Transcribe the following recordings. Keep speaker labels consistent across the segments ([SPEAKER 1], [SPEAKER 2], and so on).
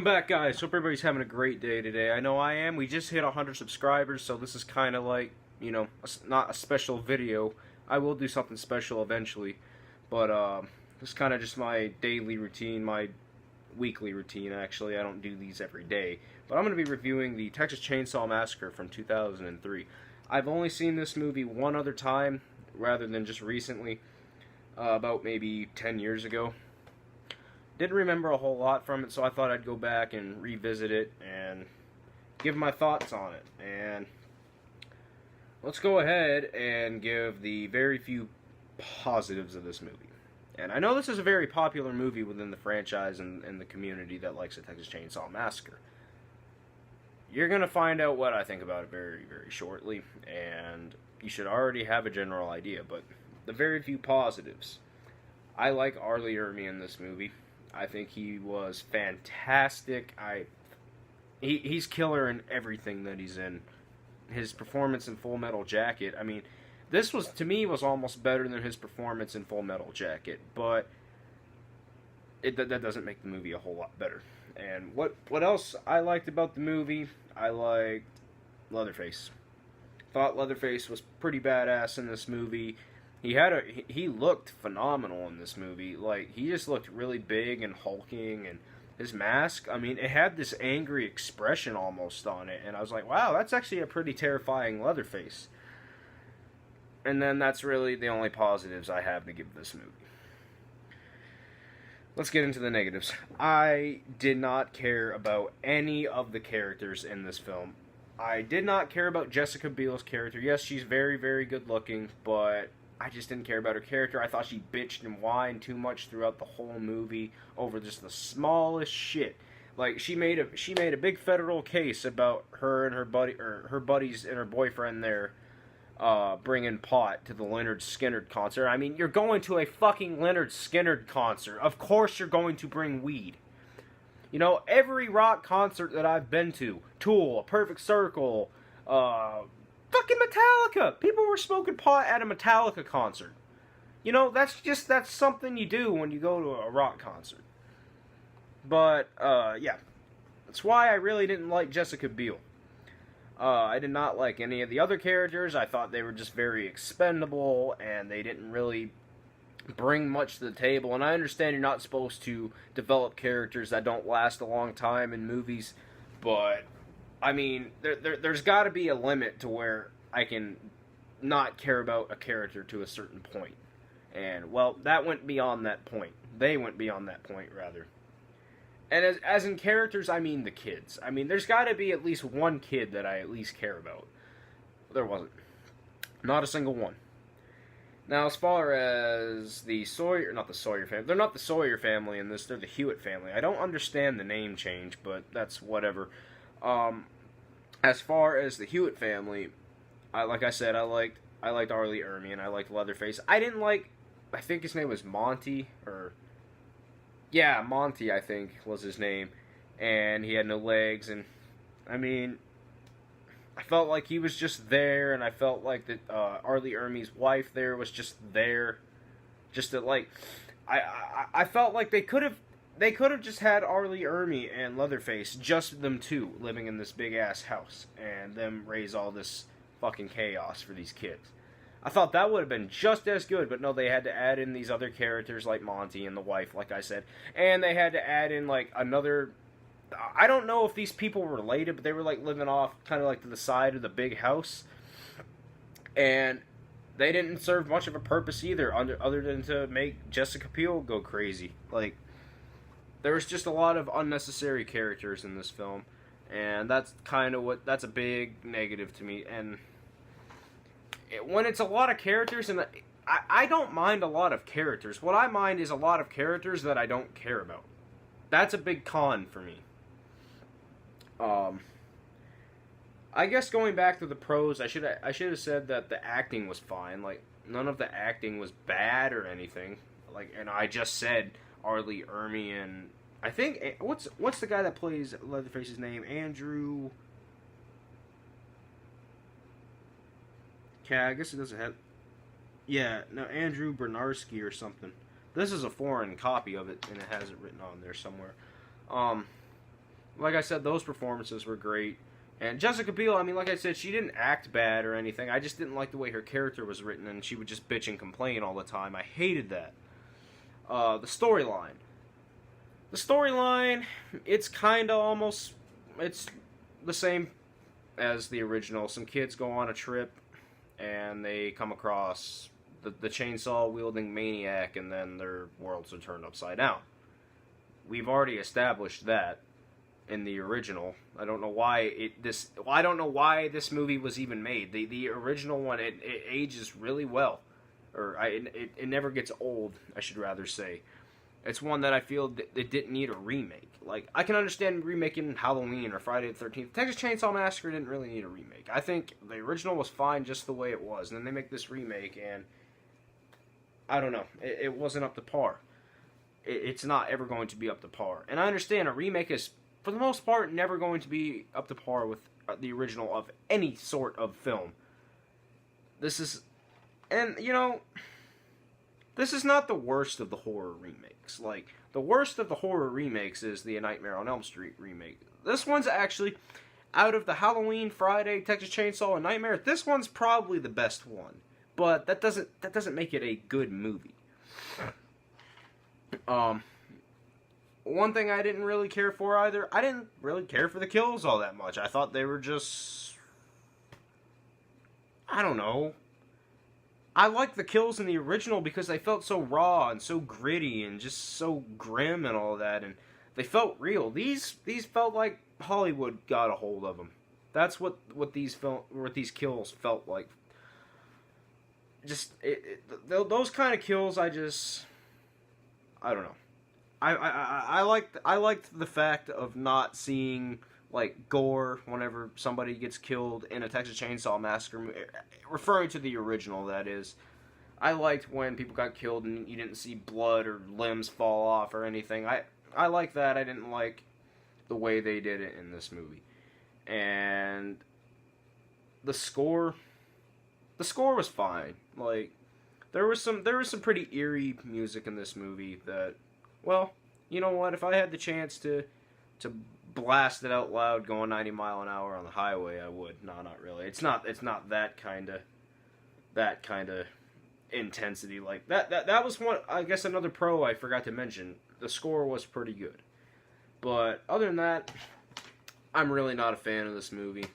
[SPEAKER 1] back, guys. Hope everybody's having a great day today. I know I am. We just hit 100 subscribers, so this is kind of like, not a special video. I will do something special eventually, but this is kind of just my daily routine, my weekly routine, actually. I don't do these every day, but I'm going to be reviewing the Texas Chainsaw Massacre from 2003. I've only seen this movie one other time, rather than just recently, about maybe 10 years ago. Didn't remember a whole lot from it, so I thought I'd go back and revisit it and give my thoughts on it. And let's go ahead and give the very few positives of this movie. And I know this is a very popular movie within the franchise and the community that likes the Texas Chainsaw Massacre. You're going to find out what I think about it very, very shortly, and you should already have a general idea, but the very few positives. I like R. Lee Ermey in this movie. I think he was fantastic. He's killer in everything that he's in. His performance in Full Metal Jacket, I mean, this was, to me, was almost better than his performance in Full Metal Jacket, but that doesn't make the movie a whole lot better. And what else I liked about the movie? I liked Leatherface. Thought Leatherface was pretty badass in this movie. He looked phenomenal in this movie. Like, he just looked really big and hulking, and his mask, I mean, it had this angry expression almost on it, and I was like, wow, that's actually a pretty terrifying Leatherface. And then that's really the only positives I have to give this movie. Let's get into the negatives. I did not care about any of the characters in this film. I did not care about Jessica Biel's character. Yes, she's very, very good looking, but I just didn't care about her character. I thought she bitched and whined too much throughout the whole movie over just the smallest shit. Like, she made a big federal case about her and her buddies and her boyfriend there bringing pot to the Lynyrd Skynyrd concert. I mean, you're going to a fucking Lynyrd Skynyrd concert. Of course you're going to bring weed. You know, every rock concert that I've been to, Tool, Perfect Circle, fucking Metallica. People were smoking pot at a Metallica concert. You know, that's something you do when you go to a rock concert. But, yeah. That's why I really didn't like Jessica Biel. I did not like any of the other characters. I thought they were just very expendable, and they didn't really bring much to the table. And I understand you're not supposed to develop characters that don't last a long time in movies, but I mean, there's got to be a limit to where I can not care about a character to a certain point. And, well, that went beyond that point. They went beyond that point, rather. And as in characters, I mean the kids. I mean, there's got to be at least one kid that I at least care about. There wasn't. Not a single one. Now, as far as the Sawyer, not the Sawyer family, they're not the Sawyer family in this, they're the Hewitt family. I don't understand the name change, but that's whatever. As far as the Hewitt family, like I said, I liked R. Lee Ermey, and I liked Leatherface. I didn't like, I think his name was Monty, or, yeah, Monty, I think, was his name, and he had no legs, and, I mean, I felt like he was just there, and I felt like that R. Lee Ermey's wife there was just there, just to, like, I felt like they could have just had R. Lee Ermey and Leatherface, just them two, living in this big-ass house, and them raise all this fucking chaos for these kids. I thought that would have been just as good, but no, they had to add in these other characters like Monty and the wife, like I said, and they had to add in, like, another, I don't know if these people were related, but they were, like, living off kind of like to the side of the big house, and they didn't serve much of a purpose either, other than to make Jessica Biel go crazy. Like, there was just a lot of unnecessary characters in this film, and that's kind of that's a big negative to me. And when it's a lot of characters, and I don't mind a lot of characters. What I mind is a lot of characters that I don't care about. That's a big con for me. I guess going back to the pros, I should have said that the acting was fine. Like, none of the acting was bad or anything. Like, and I just said R. Lee Ermey, and I think, what's the guy that plays Leatherface's name? Andrew. Yeah, I guess it doesn't have. Yeah, no, Andrew Bernarski or something. This is a foreign copy of it, and it has it written on there somewhere. Like I said, those performances were great. And Jessica Biel, I mean, like I said, she didn't act bad or anything. I just didn't like the way her character was written, and she would just bitch and complain all the time. I hated that. The storyline. The storyline, it's kind of almost, it's the same as the original. Some kids go on a trip, and they come across the chainsaw-wielding maniac, and then their worlds are turned upside down. We've already established that in the original. I don't know why I don't know why this movie was even made. The original one, it ages really well, it never gets old, I should rather say. It's one that I feel it didn't need a remake. Like, I can understand remaking Halloween or Friday the 13th. Texas Chainsaw Massacre didn't really need a remake. I think the original was fine just the way it was, and then they make this remake, and I don't know, it wasn't up to par. It's not ever going to be up to par. And I understand a remake is, for the most part, never going to be up to par with the original of any sort of film. This is, and, you know, this is not the worst of the horror remakes. Like, the worst of the horror remakes is the Nightmare on Elm Street remake. This one's actually, out of the Halloween, Friday, Texas Chainsaw, and Nightmare, this one's probably the best one. But that doesn't make it a good movie. One thing I didn't really care for either, I didn't really care for the kills all that much. I thought they were just, I don't know. I liked the kills in the original because they felt so raw and so gritty and just so grim and all that, and they felt real. These felt like Hollywood got a hold of them. That's what these kills felt like. Just those kind of kills, I don't know. I liked the fact of not seeing like gore whenever somebody gets killed in a Texas Chainsaw Massacre movie, referring to the original, that is. I liked when people got killed and you didn't see blood or limbs fall off or anything. I like that. I didn't like the way they did it in this movie. And the score was fine. Like, there was some pretty eerie music in this movie that, well, you know what? If I had the chance to blast it out loud going 90 mile an hour on the highway, I would. No, not really. It's not that kind of intensity. Like that was one, I guess, another pro I forgot to mention. The score was pretty good. But other than that, I'm really not a fan of this movie.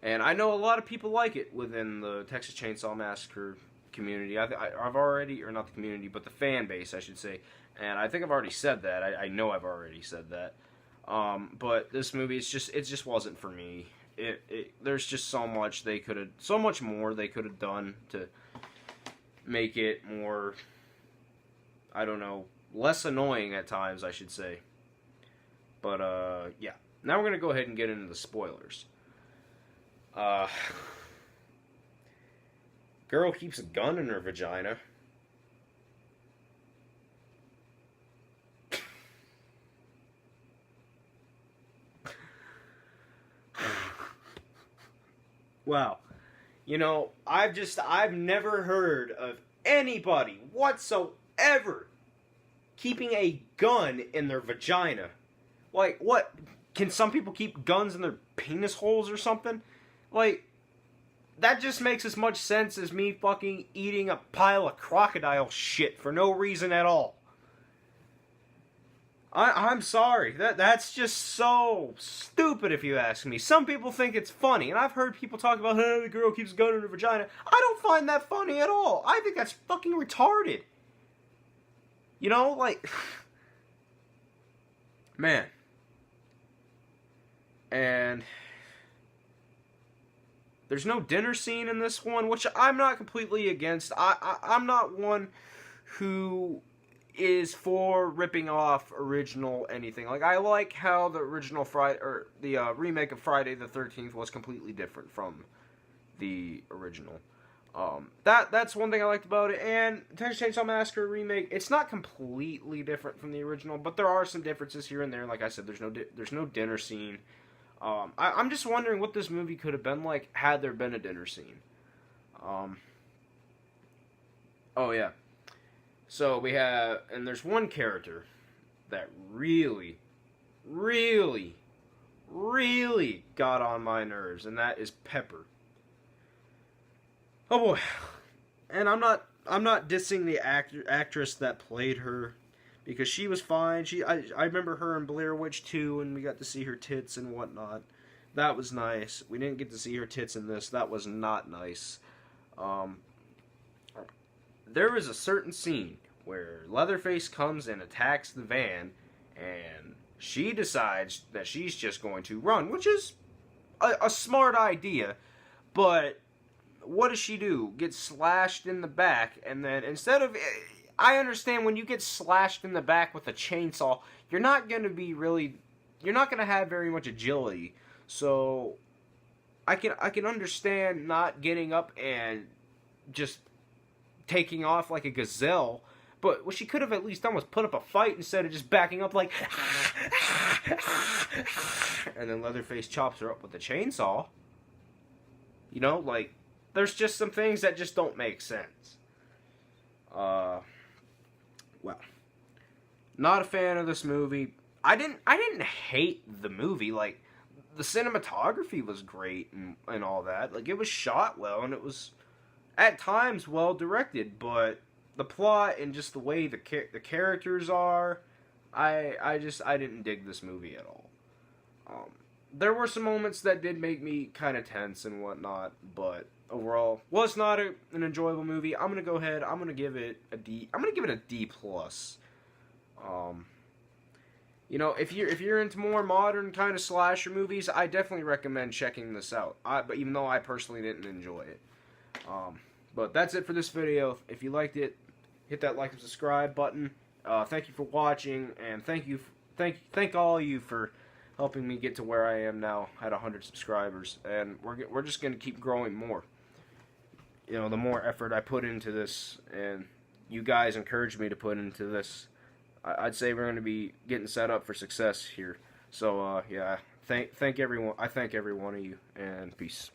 [SPEAKER 1] And I know a lot of people like it within the Texas Chainsaw Massacre community. I've already, or not the community, but the fan base, I should say. And I think I've already said that. I know I've already said that. But this movie, it just wasn't for me. There's just so much more they could have done to make it more, I don't know, less annoying at times, I should say. But, yeah. Now we're going to go ahead and get into the spoilers. Girl keeps a gun in her vagina. Wow. You know, I've never heard of anybody whatsoever keeping a gun in their vagina. Like, what? Can some people keep guns in their penis holes or something? Like, that just makes as much sense as me fucking eating a pile of crocodile shit for no reason at all. I'm sorry. That's just so stupid if you ask me. Some people think it's funny, and I've heard people talk about, hey, the girl keeps a gun in her vagina. I don't find that funny at all. I think that's fucking retarded. You know, like, man. And there's no dinner scene in this one, which I'm not completely against. I'm not one who is for ripping off original anything. Like, I like how the original remake of Friday the 13th was completely different from the original. That's one thing I liked about it. And Texas Chainsaw Massacre remake, it's not completely different from the original, but there are some differences here and there. Like I said, there's no dinner scene. I'm just wondering what this movie could have been like had there been a dinner scene. Oh yeah. So and there's one character that really, really, really got on my nerves, and that is Pepper. Oh boy. And I'm not dissing the actress that played her, because she was fine. I remember her in Blair Witch 2, and we got to see her tits and whatnot. That was nice. We didn't get to see her tits in this. That was not nice. There was a certain scene where Leatherface comes and attacks the van, and she decides that she's just going to run, which is a smart idea, but what does she do? Get slashed in the back, and then instead of... I understand when you get slashed in the back with a chainsaw, you're not going to have very much agility. So I can understand not getting up and just taking off like a gazelle, but what she could have at least done was put up a fight instead of just backing up like and then Leatherface chops her up with a chainsaw. You know, like, there's just some things that just don't make sense. Well, not a fan of this movie. I didn't hate the movie. Like, the cinematography was great and all that. Like, it was shot well, and it was at times well directed, but the plot and just the way the characters are, I didn't dig this movie at all. There were some moments that did make me kind of tense and whatnot, but overall, was not an enjoyable movie. I'm gonna go ahead. I'm gonna give it a D. I'm gonna give it a D plus. You know, if you're into more modern kind of slasher movies, I definitely recommend checking this out. But even though I personally didn't enjoy it, but that's it for this video. If you liked it, hit that like and subscribe button. Thank you for watching, and thank all of you for helping me get to where I am now at 100 subscribers, and we're just gonna keep growing more. You know, the more effort I put into this, and you guys encourage me to put into this, I'd say we're gonna be getting set up for success here. So yeah, thank everyone. I thank every one of you, and peace.